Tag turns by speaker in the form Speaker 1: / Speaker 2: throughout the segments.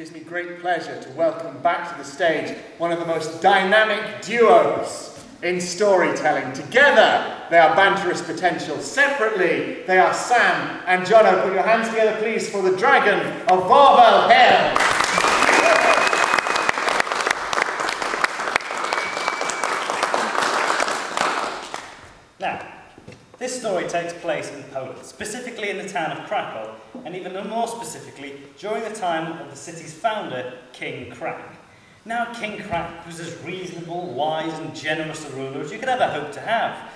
Speaker 1: Gives me great pleasure to welcome back to the stage one of the most dynamic duos in storytelling. Together, they are Banterous Potentials. Separately, they are Sam and Jono. Put your hands together, please, for the Dragon of Wawell Hill.
Speaker 2: Now, this story takes place in Poland, specifically in the town of Krakow, and even more specifically, during the time of the city's founder, King Krak. Now, King Krak was as reasonable, wise, and generous a ruler as you could ever hope to have.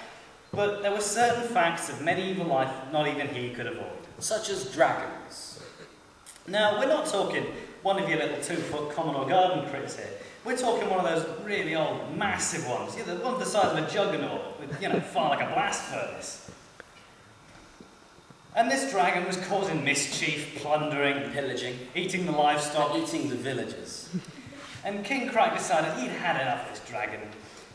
Speaker 2: But there were certain facts of medieval life not even he could avoid.
Speaker 3: Such as dragons.
Speaker 2: Now, we're not talking one of your little 2-foot common or garden critters here. We're talking one of those really old, massive ones. The one the size of a juggernaut, with, far like a blast furnace. And this dragon was causing mischief, plundering,
Speaker 3: pillaging,
Speaker 2: eating the livestock,
Speaker 3: and eating the villagers.
Speaker 2: And King Krak decided he'd had enough of this dragon.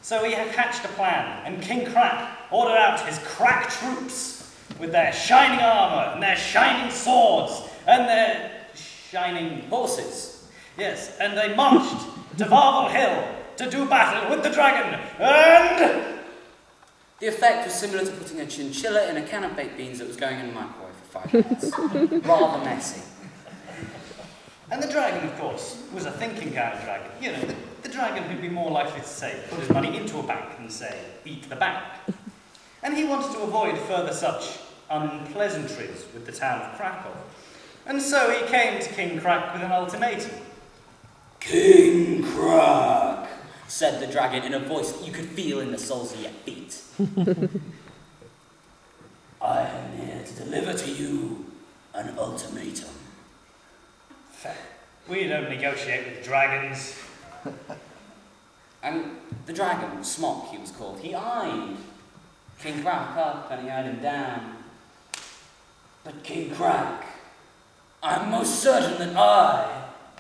Speaker 2: So he hatched a plan, and King Krak ordered out his Krak troops with their shining armour, and their shining swords, and their shining
Speaker 3: horses.
Speaker 2: Yes, and they marched to Wawell Hill to do battle with the dragon, and...
Speaker 3: The effect was similar to putting a chinchilla in a can of baked beans that was going in the microwave for 5 minutes. Rather messy.
Speaker 2: And the dragon, of course, was a thinking kind of dragon. The dragon who'd be more likely to say, put his money into a bank than say, eat the bank. And he wanted to avoid further such unpleasantries with the town of Krakow. And so he came to King Krak with an ultimatum.
Speaker 3: King Krak, said the dragon in a voice that you could feel in the soles of your feet. I am here to deliver to you an ultimatum.
Speaker 2: Fair. We don't negotiate with dragons.
Speaker 3: And the dragon, Smock he was called, he eyed King Krak up and he eyed him down. But King Krak, I'm most certain that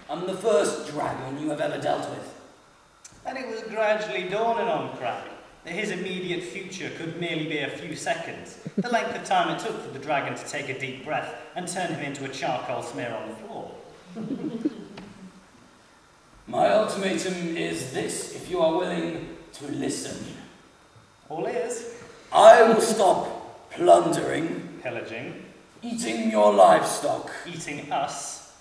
Speaker 3: I'm the first dragon you have ever dealt with.
Speaker 2: And it was gradually dawning on Krak that his immediate future could merely be a few seconds, the length of time it took for the dragon to take a deep breath and turn him into a charcoal smear on the floor.
Speaker 3: My ultimatum is this, if you are willing to listen.
Speaker 2: All ears.
Speaker 3: I will stop plundering,
Speaker 2: pillaging,
Speaker 3: eating your livestock,
Speaker 2: eating us,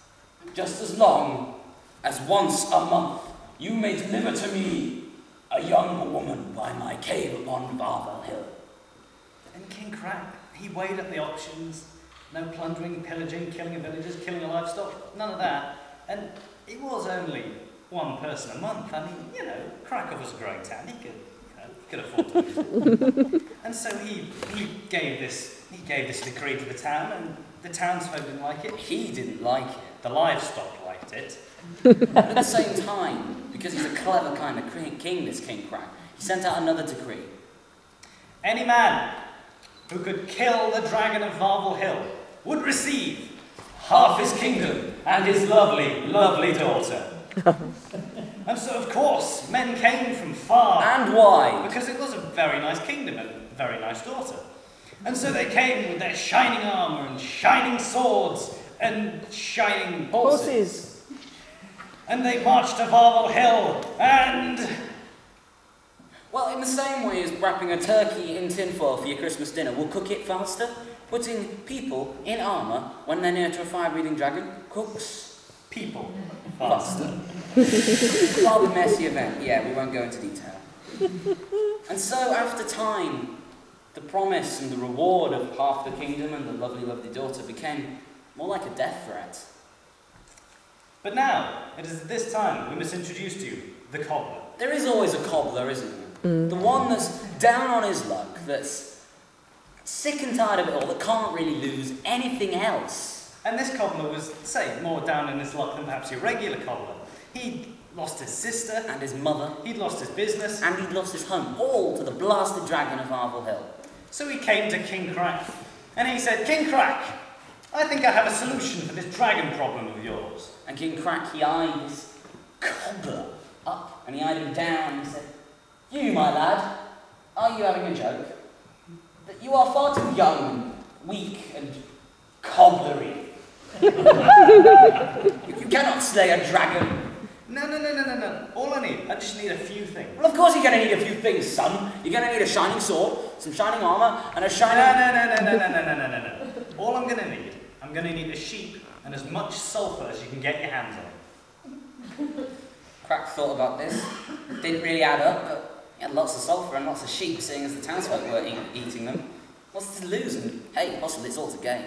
Speaker 3: just as long as once a month you may deliver to me a young woman by my cave upon Wawell Hill.
Speaker 2: And King Krak, he weighed up the options. No plundering, pillaging, killing of villagers, killing of livestock, none of that. And it was only one person a month. I mean, Krakow was a growing town. He could afford to do it. And so he gave this decree to the town, and the townsfolk didn't like it.
Speaker 3: He didn't like it.
Speaker 2: The livestock liked it.
Speaker 3: But at the same time, because he's a clever kind of king, this King Krak, he sent out another decree.
Speaker 2: Any man who could kill the Dragon of Wawell Hill would receive half his kingdom and his lovely, lovely daughter. And so, of course, men came from far.
Speaker 3: And why?
Speaker 2: Because it was a very nice kingdom and a very nice daughter. And so they came with their shining armour and shining swords and shining horses. And they marched to Wawell Hill and...
Speaker 3: Well, in the same way as wrapping a turkey in tinfoil for your Christmas dinner will cook it faster, putting people in armour when they're near to a fire-breathing dragon cooks
Speaker 2: people
Speaker 3: faster. Rather messy event, yeah, we won't go into detail. And so, after time, the promise and the reward of half the kingdom and the lovely, lovely daughter became more like a death threat.
Speaker 2: But now, it is at this time we must introduce to you the cobbler.
Speaker 3: There is always a cobbler, isn't there? The one that's down on his luck, that's sick and tired of it all, that can't really lose anything else.
Speaker 2: And this cobbler was, say, more down in his luck than perhaps your regular cobbler. He'd lost his sister.
Speaker 3: And his mother.
Speaker 2: He'd lost his business.
Speaker 3: And he'd lost his home, all to the blasted Dragon of Wawell Hill.
Speaker 2: So he came to King Krak, and he said, King Krak, I think I have a solution for this dragon problem of yours.
Speaker 3: And King Krak, he eyed this cobbler up, and he eyed him down, and he said, You, my lad, are you having a joke? That you are far too young, weak, and cobblery You cannot slay a dragon.
Speaker 2: No. All I need, I just need a few things.
Speaker 3: Well, of course you're going to need a few things, son. You're going to need a shining sword, some shining armour, and a shining...
Speaker 2: No. All I'm going to need a sheep and as much sulphur as you can get your hands on.
Speaker 3: Crack thought about this. Didn't really add up, but he had lots of sulphur and lots of sheep, seeing as the townsfolk were eating them. What's to lose? And hey, possibly it's all to gain.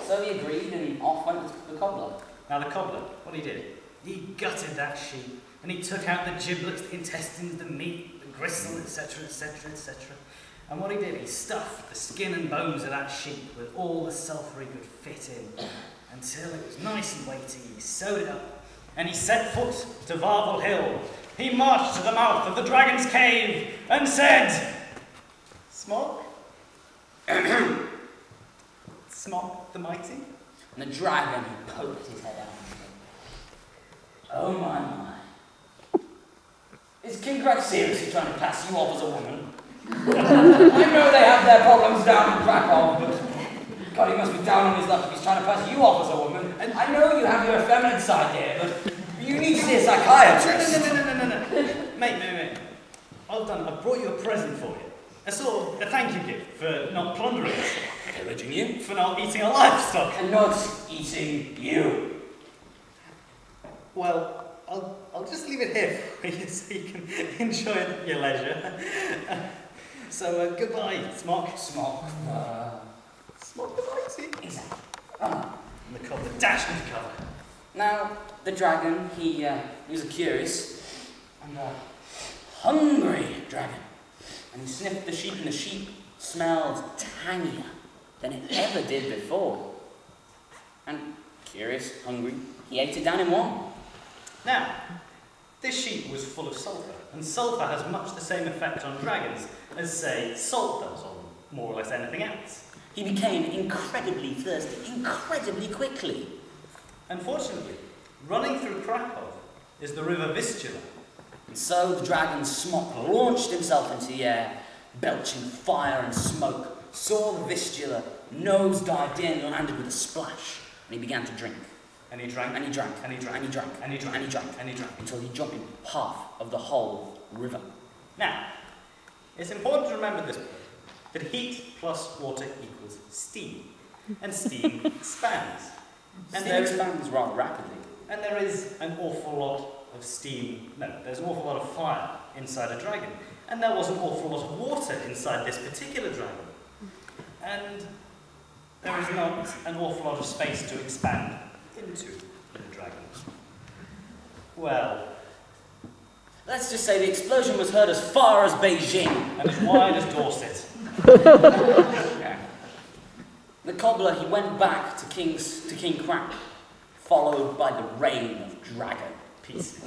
Speaker 3: So he agreed, and off went the cobbler.
Speaker 2: Now the cobbler, what he did, he gutted that sheep, and he took out the giblets, the intestines, the meat, the gristle, etc. And what he did, he stuffed the skin and bones of that sheep with all the sulphur he could fit in, until it was nice and weighty. He sewed it up, and he set foot to Wawell Hill. He marched to the mouth of the dragon's cave, and said, "Smock? Smock the mighty?"
Speaker 3: And the dragon poked his head out. Oh my. Is King Crack seriously trying to pass you off as a woman? I know they have their problems down in Krakow, but God, he must be down on his luck if he's trying to pass you off as a woman. And I know you have your feminine side here, but you need to see a psychiatrist.
Speaker 2: No. Mate. I've brought you a present for you. A sort of a thank you gift for not plundering us.
Speaker 3: Pillaging you?
Speaker 2: For not eating our livestock.
Speaker 3: And not eating you.
Speaker 2: Well, I'll just leave it here for you so you can enjoy it at your leisure. So, goodbye, Smock.
Speaker 3: Smock
Speaker 2: the mighty.
Speaker 3: Exactly.
Speaker 2: And the cobbler dashed into cover.
Speaker 3: Now, the dragon, he was a curious and hungry dragon. And he sniffed the sheep, and the sheep smelled tangier than it ever did before. And curious, hungry, he ate it down in one.
Speaker 2: Now, this sheep was full of sulphur, and sulphur has much the same effect on dragons as, say, salt does on more or less anything else.
Speaker 3: He became incredibly thirsty, incredibly quickly.
Speaker 2: Unfortunately, running through Krakow is the river Vistula.
Speaker 3: And so the dragon Smock launched himself into the air, belching fire and smoke, saw the Vistula, nose dived in and landed with a splash, and he began to drink.
Speaker 2: And he drank,
Speaker 3: and he drank,
Speaker 2: and he drank,
Speaker 3: and he drank,
Speaker 2: and he drank,
Speaker 3: and he drank,
Speaker 2: and he drank,
Speaker 3: until he drunk in half of the whole river.
Speaker 2: Now, it's important to remember this point, that heat plus water equals steam, and steam expands. And
Speaker 3: Steam expands rather rapidly.
Speaker 2: And there is an awful lot of steam, there's an awful lot of fire inside a dragon, and there was an awful lot of water inside this particular dragon. And there is not an awful lot of space to expand into in a dragon. Well,
Speaker 3: let's just say the explosion was heard as far as Beijing.
Speaker 2: And as wide as Dorset.
Speaker 3: Yeah. The cobbler, he went back to King Crack, followed by the rain of dragon pieces.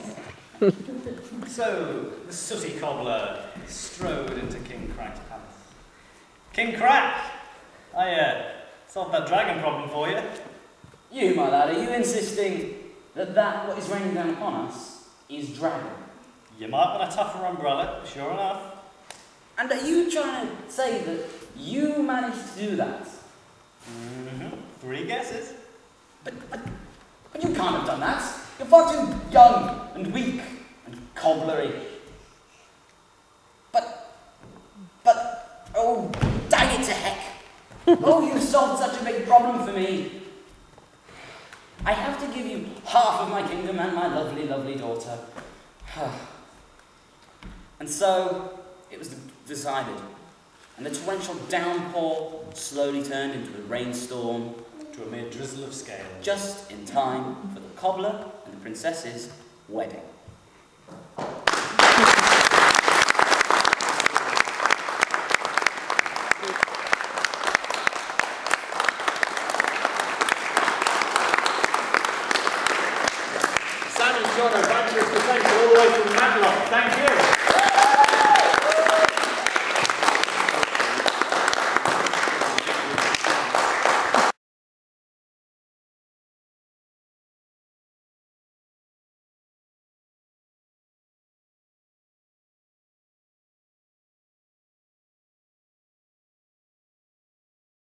Speaker 2: So, the sooty cobbler strode into King Crack's palace. King Crack! I solved that dragon problem for you.
Speaker 3: You, my lad, are you insisting that what is raining down upon us is dragon?
Speaker 2: You might want a tougher umbrella, sure enough.
Speaker 3: And are you trying to say that you managed to do that?
Speaker 2: Mm-hmm. 3 guesses.
Speaker 3: But you can't have done that. You're far too young and weak and cobblery. But, oh, dang it to heck. Oh, you've solved such a big problem for me. I have to give you half of my kingdom and my lovely, lovely daughter. And so, it was decided. And the torrential downpour slowly turned into a rainstorm,
Speaker 2: to a mere drizzle of scale.
Speaker 3: just in time for the cobbler and the princess's wedding.